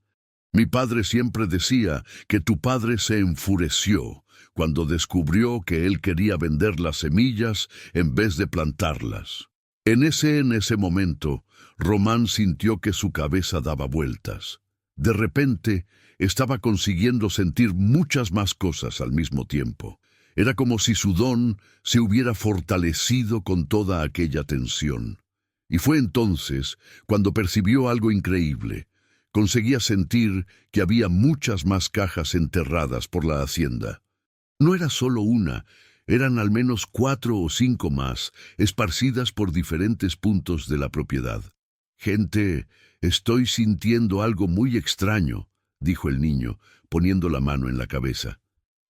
Mi padre siempre decía que tu padre se enfureció cuando descubrió que él quería vender las semillas en vez de plantarlas. En ese momento, Román sintió que su cabeza daba vueltas. De repente, estaba consiguiendo sentir muchas más cosas al mismo tiempo. Era como si su don se hubiera fortalecido con toda aquella tensión. Y fue entonces cuando percibió algo increíble. Conseguía sentir que había muchas más cajas enterradas por la hacienda. No era solo una, eran al menos 4 o 5 más, esparcidas por diferentes puntos de la propiedad. Gente, estoy sintiendo algo muy extraño, dijo el niño, poniendo la mano en la cabeza.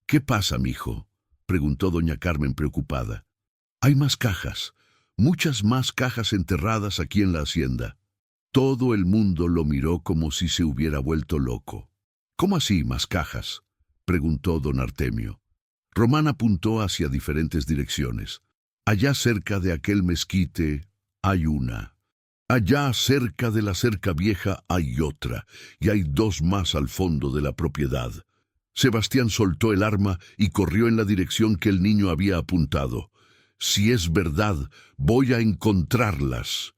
¿Qué pasa, mijo?, preguntó doña Carmen preocupada. Hay más cajas, muchas más cajas enterradas aquí en la hacienda. Todo el mundo lo miró como si se hubiera vuelto loco. ¿Cómo así, más cajas?, preguntó don Artemio. Román apuntó hacia diferentes direcciones. Allá cerca de aquel mezquite hay una. Allá cerca de la cerca vieja hay otra, y hay 2 más al fondo de la propiedad. Sebastián soltó el arma y corrió en la dirección que el niño había apuntado. Si es verdad, voy a encontrarlas.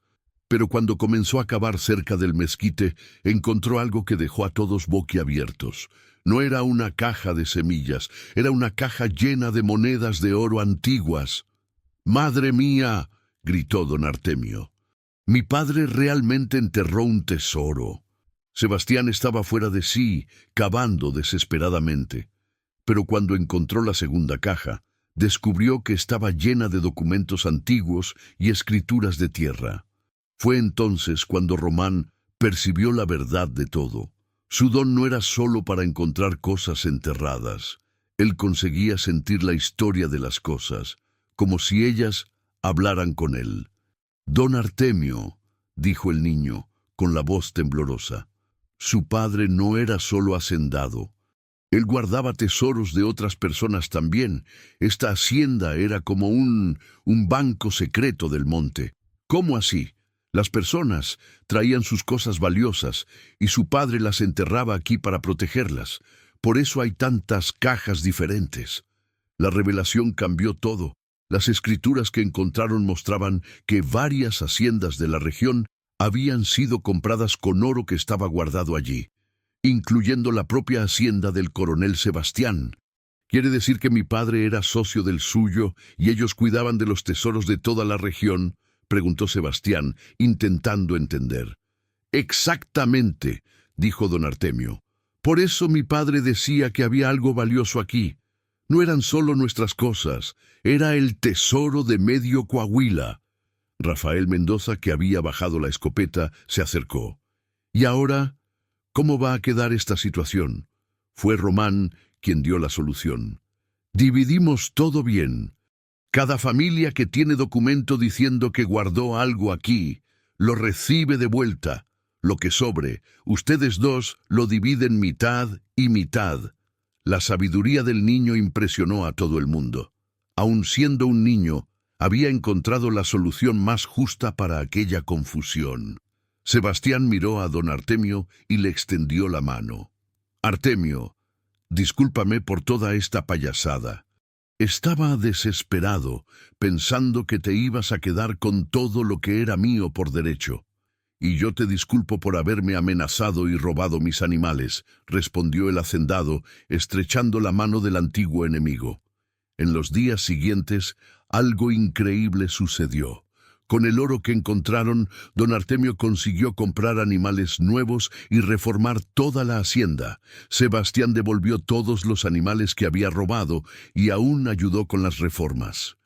Pero cuando comenzó a cavar cerca del mezquite, encontró algo que dejó a todos boquiabiertos. No era una caja de semillas, era una caja llena de monedas de oro antiguas. ¡Madre mía!, gritó don Artemio. Mi padre realmente enterró un tesoro. Sebastián estaba fuera de sí, cavando desesperadamente. Pero cuando encontró la segunda caja, descubrió que estaba llena de documentos antiguos y escrituras de tierra. Fue entonces cuando Román percibió la verdad de todo. Su don no era solo para encontrar cosas enterradas. Él conseguía sentir la historia de las cosas, como si ellas hablaran con él. Don Artemio, dijo el niño, con la voz temblorosa. Su padre no era solo hacendado. Él guardaba tesoros de otras personas también. Esta hacienda era como un banco secreto del monte. ¿Cómo así? Las personas traían sus cosas valiosas y su padre las enterraba aquí para protegerlas. Por eso hay tantas cajas diferentes. La revelación cambió todo. Las escrituras que encontraron mostraban que varias haciendas de la región habían sido compradas con oro que estaba guardado allí, incluyendo la propia hacienda del coronel Sebastián. ¿Quiere decir que mi padre era socio del suyo y ellos cuidaban de los tesoros de toda la región?, preguntó Sebastián, intentando entender. Exactamente, dijo don Artemio. Por eso mi padre decía que había algo valioso aquí. No eran solo nuestras cosas, era el tesoro de medio Coahuila. Rafael Mendoza, que había bajado la escopeta, se acercó. ¿Y ahora? ¿Cómo va a quedar esta situación? Fue Román quien dio la solución. Dividimos todo bien. Cada familia que tiene documento diciendo que guardó algo aquí, lo recibe de vuelta. Lo que sobre, ustedes dos lo dividen mitad y mitad. La sabiduría del niño impresionó a todo el mundo. Aun siendo un niño, había enconrado la solución más justa para aquella confusión. Sebastián miró a don Artemio y le extendió la mano. Artemio, discúlpame por toda esta payasada. Estaba desesperado, pensando que te ibas a quedar con todo lo que era mío por derecho. Y yo te disculpo por haberme amenazado y robado mis animales, respondió el hacendado, estrechando la mano del antiguo enemigo. En los días siguientes, algo increíble sucedió. Con el oro que encontraron, don Artemio consiguió comprar animales nuevos y reformar toda la hacienda. Sebastián devolvió todos los animales que había robado y aún ayudó con las reformas.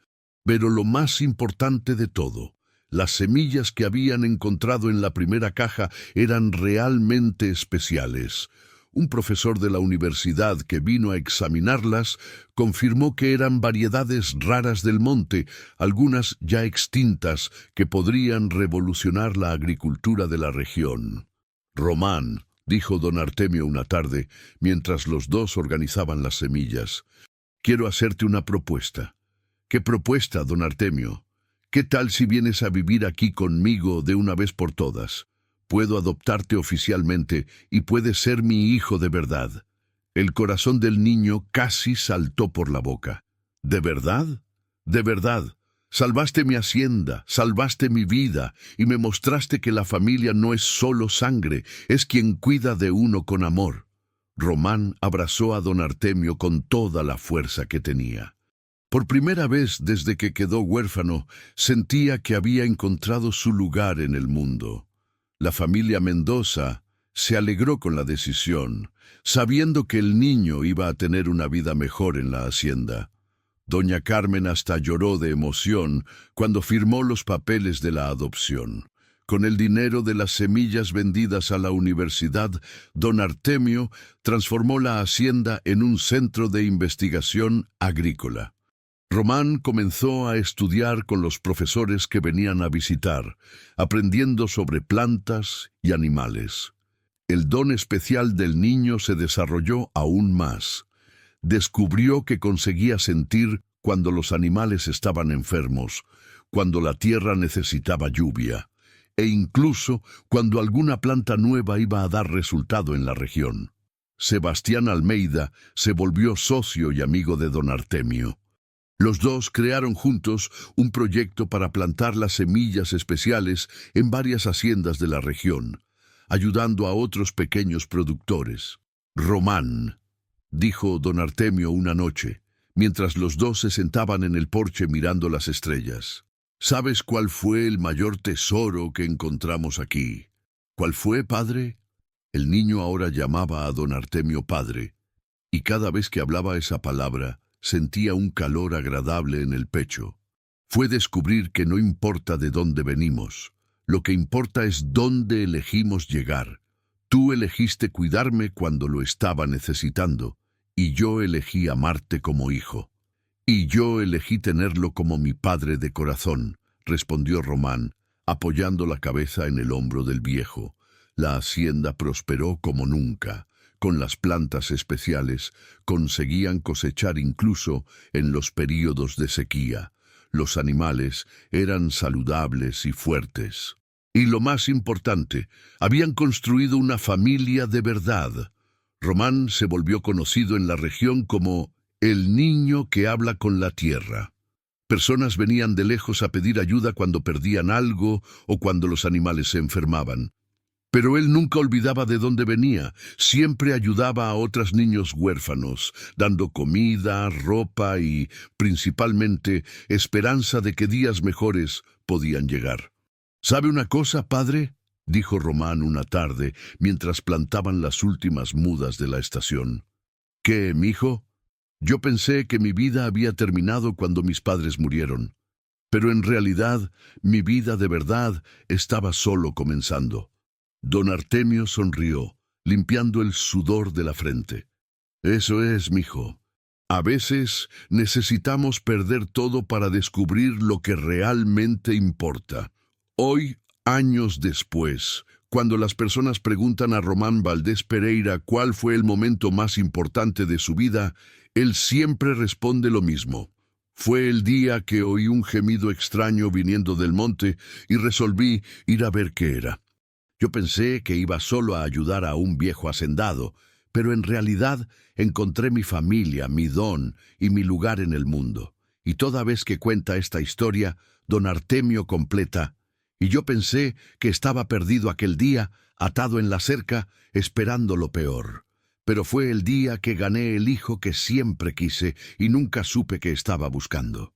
Pero lo más importante de todo, las semillas que habían encontrado en la primera caja eran realmente especiales. Un profesor de la universidad que vino a examinarlas confirmó que eran variedades raras del monte, algunas ya extintas, que podrían revolucionar la agricultura de la región. Román, dijo don Artemio una tarde, mientras los dos organizaban las semillas, quiero hacerte una propuesta. ¿Qué propuesta, don Artemio? ¿Qué tal si vienes a vivir aquí conmigo de una vez por todas? Puedo adoptarte oficialmente y puedes ser mi hijo de verdad. El corazón del niño casi saltó por la boca. ¿De verdad? De verdad. Salvaste mi hacienda, salvaste mi vida y me mostraste que la familia no es solo sangre, es quien cuida de uno con amor. Román abrazó a don Artemio con toda la fuerza que tenía. Por primera vez desde que quedó huérfano, sentía que había encontrado su lugar en el mundo. La familia Mendoza se alegró con la decisión, sabiendo que el niño iba a tener una vida mejor en la hacienda. Doña Carmen hasta lloró de emoción cuando firmó los papeles de la adopción. Con el dinero de las semillas vendidas a la universidad, don Artemio transformó la hacienda en un centro de investigación agrícola. Román comenzó a estudiar con los profesores que venían a visitar, aprendiendo sobre plantas y animales. El don especial del niño se desarrolló aún más. Descubrió que conseguía sentir cuando los animales estaban enfermos, cuando la tierra necesitaba lluvia, e incluso cuando alguna planta nueva iba a dar resultado en la región. Sebastián Almeida se volvió socio y amigo de don Artemio. Los dos crearon juntos un proyecto para plantar las semillas especiales en varias haciendas de la región, ayudando a otros pequeños productores. Román, dijo don Artemio una noche, mientras los dos se sentaban en el porche mirando las estrellas. ¿Sabes cuál fue el mayor tesoro que encontramos aquí? ¿Cuál fue, padre? El niño ahora llamaba a don Artemio padre, y cada vez que hablaba esa palabra, sentía un calor agradable en el pecho. Fue descubrir que no importa de dónde venimos, lo que importa es dónde elegimos llegar. Tú elegiste cuidarme cuando lo estaba necesitando, y yo elegí amarte como hijo. Y yo elegí tenerlo como mi padre de corazón, respondió Román, apoyando la cabeza en el hombro del viejo. La hacienda prosperó como nunca. Con las plantas especiales conseguían cosechar incluso en los períodos de sequía. Los animales eran saludables y fuertes. Y lo más importante, habían construido una familia de verdad. Román se volvió conocido en la región como el niño que habla con la tierra. Personas venían de lejos a pedir ayuda cuando perdían algo o cuando los animales se enfermaban. Pero él nunca olvidaba de dónde venía, siempre ayudaba a otros niños huérfanos, dando comida, ropa y, principalmente, esperanza de que días mejores podían llegar. ¿Sabe una cosa, padre?, dijo Román una tarde, mientras plantaban las últimas mudas de la estación. ¿Qué, mijo? Yo pensé que mi vida había terminado cuando mis padres murieron. Pero en realidad, mi vida de verdad estaba solo comenzando. Don Artemio sonrió, limpiando el sudor de la frente. Eso es, mijo. A veces necesitamos perder todo para descubrir lo que realmente importa. Hoy, años después, cuando las personas preguntan a Román Valdés Pereira cuál fue el momento más importante de su vida, él siempre responde lo mismo. Fue el día que oí un gemido extraño viniendo del monte y resolví ir a ver qué era. Yo pensé que iba solo a ayudar a un viejo hacendado, pero en realidad encontré mi familia, mi don y mi lugar en el mundo. Y toda vez que cuenta esta historia, don Artemio completa: y yo pensé que estaba perdido aquel día, atado en la cerca, esperando lo peor. Pero fue el día que gané el hijo que siempre quise y nunca supe que estaba buscando.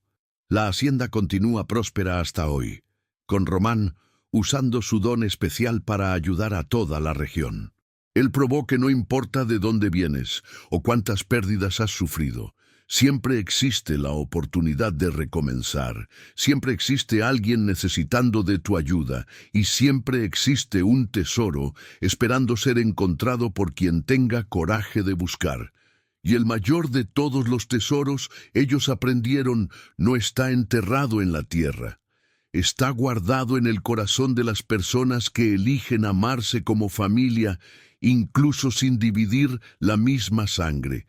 La hacienda continúa próspera hasta hoy, con Román usando su don especial para ayudar a toda la región. Él probó que no importa de dónde vienes o cuántas pérdidas has sufrido, siempre existe la oportunidad de recomenzar, siempre existe alguien necesitando de tu ayuda y siempre existe un tesoro esperando ser encontrado por quien tenga coraje de buscar. Y el mayor de todos los tesoros, ellos aprendieron, no está enterrado en la tierra. Está guardado en el corazón de las personas que eligen amarse como familia, incluso sin dividir la misma sangre.